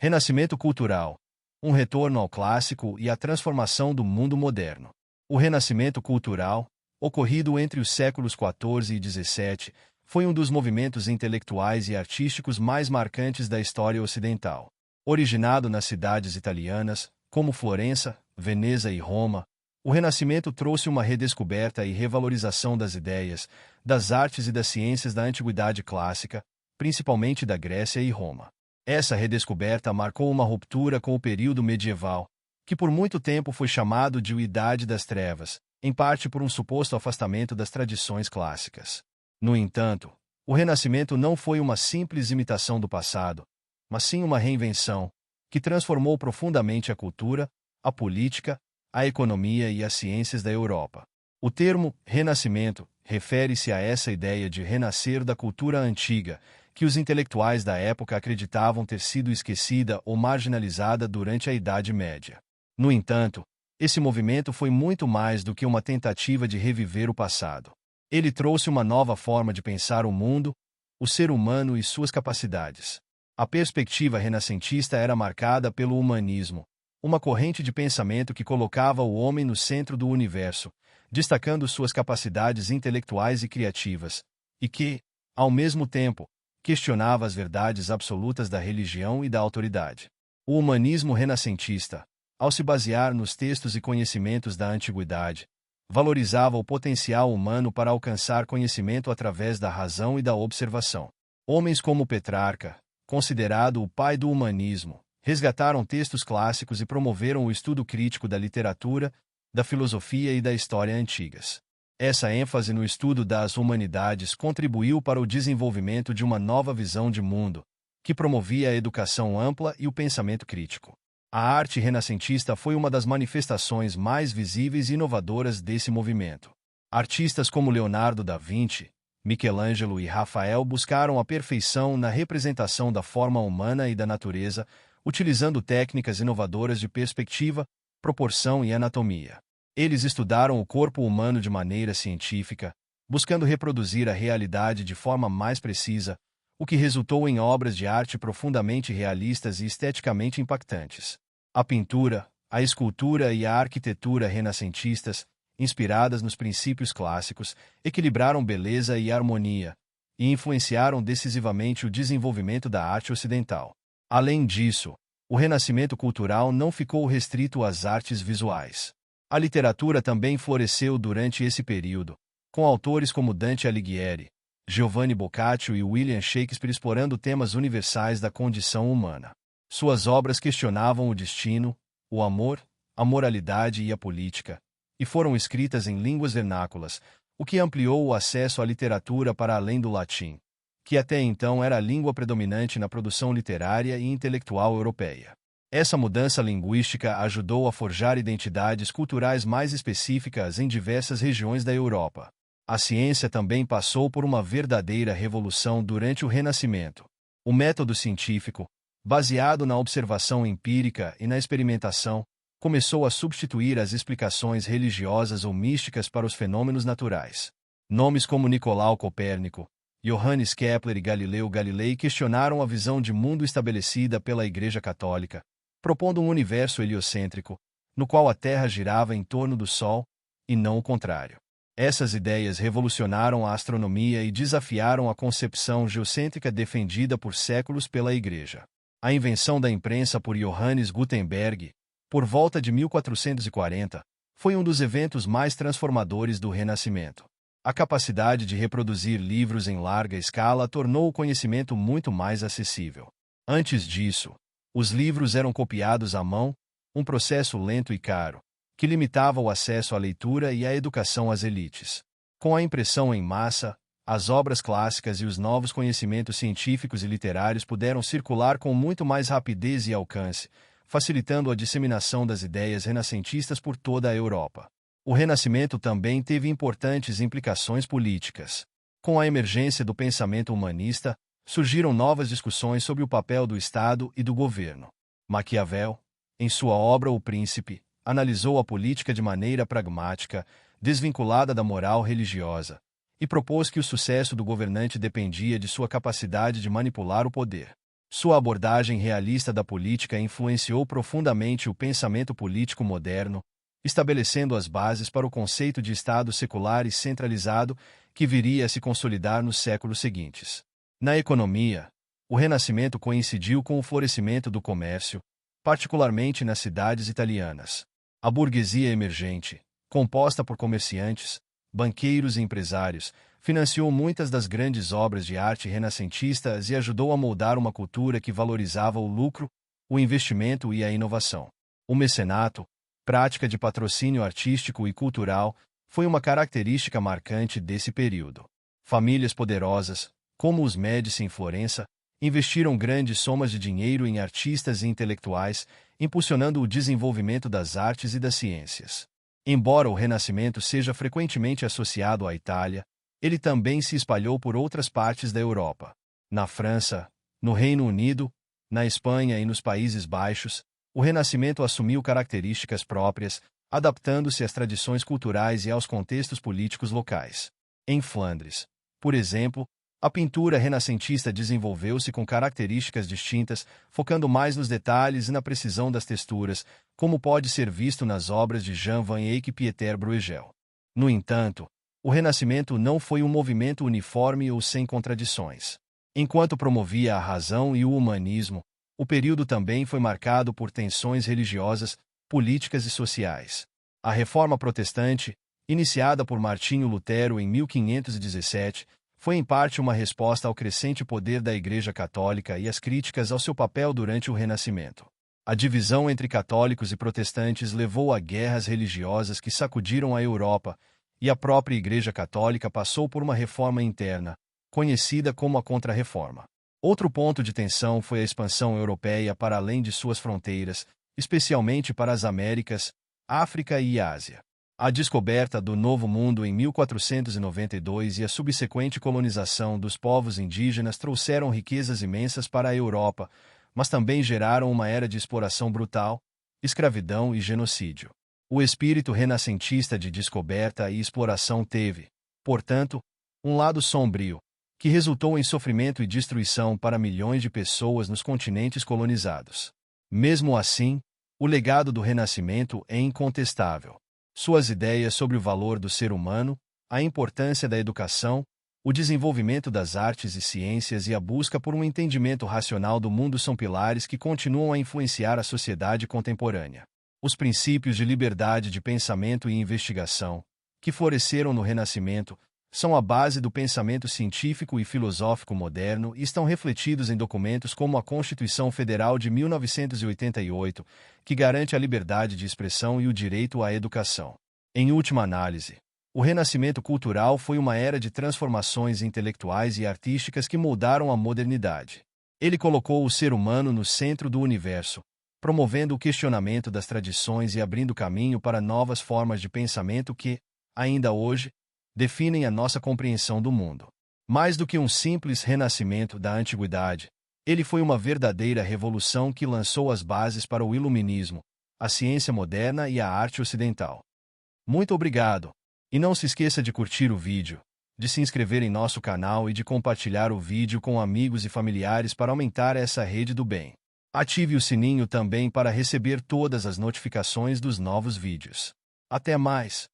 Renascimento cultural. Um retorno ao clássico e a transformação do mundo moderno. O renascimento cultural, ocorrido entre os séculos XIV e XVII, foi um dos movimentos intelectuais e artísticos mais marcantes da história ocidental. Originado nas cidades italianas, como Florença, Veneza e Roma, o Renascimento trouxe uma redescoberta e revalorização das ideias, das artes e das ciências da antiguidade clássica, principalmente da Grécia e Roma. Essa redescoberta marcou uma ruptura com o período medieval, que por muito tempo foi chamado de Idade das Trevas, em parte por um suposto afastamento das tradições clássicas. No entanto, o Renascimento não foi uma simples imitação do passado, mas sim uma reinvenção, que transformou profundamente a cultura, a política, a economia e as ciências da Europa. O termo Renascimento refere-se a essa ideia de renascer da cultura antiga, que os intelectuais da época acreditavam ter sido esquecida ou marginalizada durante a Idade Média. No entanto, esse movimento foi muito mais do que uma tentativa de reviver o passado. Ele trouxe uma nova forma de pensar o mundo, o ser humano e suas capacidades. A perspectiva renascentista era marcada pelo humanismo, uma corrente de pensamento que colocava o homem no centro do universo, destacando suas capacidades intelectuais e criativas, e que, ao mesmo tempo, questionava as verdades absolutas da religião e da autoridade. O humanismo renascentista, ao se basear nos textos e conhecimentos da antiguidade, valorizava o potencial humano para alcançar conhecimento através da razão e da observação. Homens como Petrarca, considerado o pai do humanismo, resgataram textos clássicos e promoveram o estudo crítico da literatura, da filosofia e da história antigas. Essa ênfase no estudo das humanidades contribuiu para o desenvolvimento de uma nova visão de mundo, que promovia a educação ampla e o pensamento crítico. A arte renascentista foi uma das manifestações mais visíveis e inovadoras desse movimento. Artistas como Leonardo da Vinci, Michelangelo e Rafael buscaram a perfeição na representação da forma humana e da natureza, utilizando técnicas inovadoras de perspectiva, proporção e anatomia. Eles estudaram o corpo humano de maneira científica, buscando reproduzir a realidade de forma mais precisa, o que resultou em obras de arte profundamente realistas e esteticamente impactantes. A pintura, a escultura e a arquitetura renascentistas, inspiradas nos princípios clássicos, equilibraram beleza e harmonia, e influenciaram decisivamente o desenvolvimento da arte ocidental. Além disso, o renascimento cultural não ficou restrito às artes visuais. A literatura também floresceu durante esse período, com autores como Dante Alighieri, Giovanni Boccaccio e William Shakespeare explorando temas universais da condição humana. Suas obras questionavam o destino, o amor, a moralidade e a política, e foram escritas em línguas vernáculas, o que ampliou o acesso à literatura para além do latim, que até então era a língua predominante na produção literária e intelectual europeia. Essa mudança linguística ajudou a forjar identidades culturais mais específicas em diversas regiões da Europa. A ciência também passou por uma verdadeira revolução durante o Renascimento. O método científico, baseado na observação empírica e na experimentação, começou a substituir as explicações religiosas ou místicas para os fenômenos naturais. Nomes como Nicolau Copérnico, Johannes Kepler e Galileu Galilei questionaram a visão de mundo estabelecida pela Igreja Católica, propondo um universo heliocêntrico, no qual a Terra girava em torno do Sol, e não o contrário. Essas ideias revolucionaram a astronomia e desafiaram a concepção geocêntrica defendida por séculos pela Igreja. A invenção da imprensa por Johannes Gutenberg, por volta de 1440, foi um dos eventos mais transformadores do Renascimento. A capacidade de reproduzir livros em larga escala tornou o conhecimento muito mais acessível. Antes disso, os livros eram copiados à mão, um processo lento e caro, que limitava o acesso à leitura e à educação às elites. Com a impressão em massa, as obras clássicas e os novos conhecimentos científicos e literários puderam circular com muito mais rapidez e alcance, facilitando a disseminação das ideias renascentistas por toda a Europa. O Renascimento também teve importantes implicações políticas. Com a emergência do pensamento humanista, surgiram novas discussões sobre o papel do Estado e do governo. Maquiavel, em sua obra O Príncipe, analisou a política de maneira pragmática, desvinculada da moral religiosa, e propôs que o sucesso do governante dependia de sua capacidade de manipular o poder. Sua abordagem realista da política influenciou profundamente o pensamento político moderno, estabelecendo as bases para o conceito de Estado secular e centralizado que viria a se consolidar nos séculos seguintes. Na economia, o Renascimento coincidiu com o florescimento do comércio, particularmente nas cidades italianas. A burguesia emergente, composta por comerciantes, banqueiros e empresários, financiou muitas das grandes obras de arte renascentistas e ajudou a moldar uma cultura que valorizava o lucro, o investimento e a inovação. O mecenato, prática de patrocínio artístico e cultural, foi uma característica marcante desse período. Famílias poderosas, como os Médici em Florença, investiram grandes somas de dinheiro em artistas e intelectuais, impulsionando o desenvolvimento das artes e das ciências. Embora o Renascimento seja frequentemente associado à Itália, ele também se espalhou por outras partes da Europa. Na França, no Reino Unido, na Espanha e nos Países Baixos, o Renascimento assumiu características próprias, adaptando-se às tradições culturais e aos contextos políticos locais. Em Flandres, por exemplo, a pintura renascentista desenvolveu-se com características distintas, focando mais nos detalhes e na precisão das texturas, como pode ser visto nas obras de Jan van Eyck e Pieter Bruegel. No entanto, o Renascimento não foi um movimento uniforme ou sem contradições. Enquanto promovia a razão e o humanismo, o período também foi marcado por tensões religiosas, políticas e sociais. A Reforma Protestante, iniciada por Martinho Lutero em 1517, foi em parte uma resposta ao crescente poder da Igreja Católica e às críticas ao seu papel durante o Renascimento. A divisão entre católicos e protestantes levou a guerras religiosas que sacudiram a Europa, e a própria Igreja Católica passou por uma reforma interna, conhecida como a Contra-Reforma. Outro ponto de tensão foi a expansão europeia para além de suas fronteiras, especialmente para as Américas, África e Ásia. A descoberta do Novo Mundo em 1492 e a subsequente colonização dos povos indígenas trouxeram riquezas imensas para a Europa, mas também geraram uma era de exploração brutal, escravidão e genocídio. O espírito renascentista de descoberta e exploração teve, portanto, um lado sombrio, que resultou em sofrimento e destruição para milhões de pessoas nos continentes colonizados. Mesmo assim, o legado do Renascimento é incontestável. Suas ideias sobre o valor do ser humano, a importância da educação, o desenvolvimento das artes e ciências e a busca por um entendimento racional do mundo são pilares que continuam a influenciar a sociedade contemporânea. Os princípios de liberdade de pensamento e investigação, que floresceram no Renascimento, são a base do pensamento científico e filosófico moderno e estão refletidos em documentos como a Constituição Federal de 1988, que garante a liberdade de expressão e o direito à educação. Em última análise, o Renascimento cultural foi uma era de transformações intelectuais e artísticas que moldaram a modernidade. Ele colocou o ser humano no centro do universo, promovendo o questionamento das tradições e abrindo caminho para novas formas de pensamento que, ainda hoje, definem a nossa compreensão do mundo. Mais do que um simples renascimento da antiguidade, ele foi uma verdadeira revolução que lançou as bases para o iluminismo, a ciência moderna e a arte ocidental. Muito obrigado! E não se esqueça de curtir o vídeo, de se inscrever em nosso canal e de compartilhar o vídeo com amigos e familiares para aumentar essa rede do bem. Ative o sininho também para receber todas as notificações dos novos vídeos. Até mais!